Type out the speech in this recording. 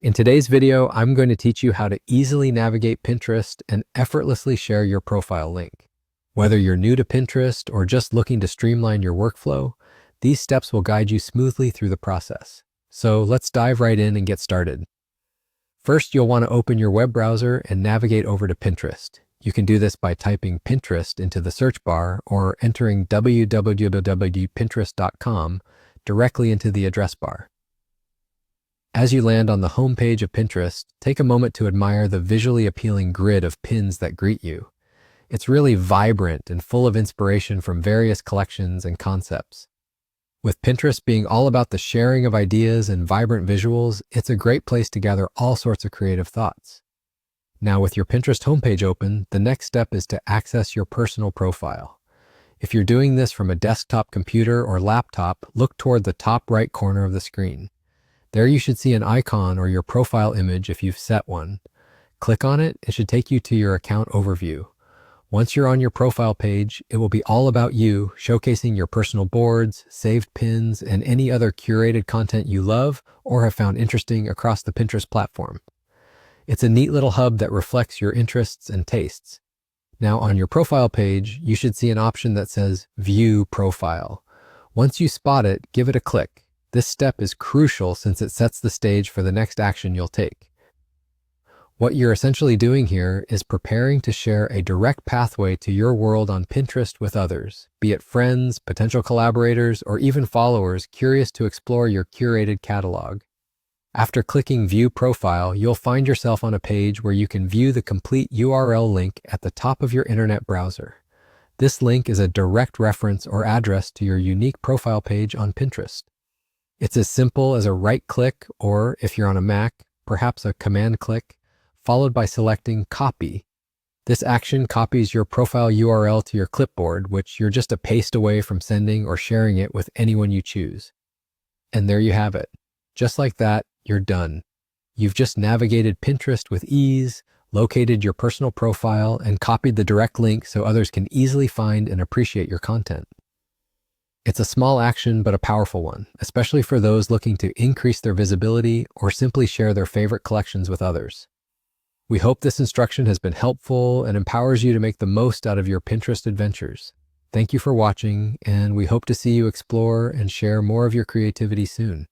In today's video, I'm going to teach you how to easily navigate Pinterest and effortlessly share your profile link. Whether you're new to Pinterest or just looking to streamline your workflow, these steps will guide you smoothly through the process. So let's dive right in and get started. First, you'll want to open your web browser and navigate over to Pinterest. You can do this by typing Pinterest into the search bar or entering www.pinterest.com directly into the address bar. As you land on the home page of Pinterest, take a moment to admire the visually appealing grid of pins that greet you. It's really vibrant and full of inspiration from various collections and concepts. With Pinterest being all about the sharing of ideas and vibrant visuals, it's a great place to gather all sorts of creative thoughts. Now, with your Pinterest homepage open, the next step is to access your personal profile. If you're doing this from a desktop computer or laptop, look toward the top right corner of the screen. There you should see an icon or your profile image if you've set one. Click on it, it should take you to your account overview. Once you're on your profile page, it will be all about you, showcasing your personal boards, saved pins, and any other curated content you love or have found interesting across the Pinterest platform. It's a neat little hub that reflects your interests and tastes. Now on your profile page, you should see an option that says View Profile. Once you spot it, give it a click. This step is crucial since it sets the stage for the next action you'll take. What you're essentially doing here is preparing to share a direct pathway to your world on Pinterest with others, be it friends, potential collaborators, or even followers curious to explore your curated catalog. After clicking View Profile, you'll find yourself on a page where you can view the complete URL link at the top of your internet browser. This link is a direct reference or address to your unique profile page on Pinterest. It's as simple as a right click, or if you're on a Mac, perhaps a command click, followed by selecting Copy. This action copies your profile URL to your clipboard, which you're just a paste away from sending or sharing it with anyone you choose. And there you have it. Just like that, you're done. You've just navigated Pinterest with ease, located your personal profile, and copied the direct link so others can easily find and appreciate your content. It's a small action, but a powerful one, especially for those looking to increase their visibility or simply share their favorite collections with others. We hope this instruction has been helpful and empowers you to make the most out of your Pinterest adventures. Thank you for watching, and we hope to see you explore and share more of your creativity soon.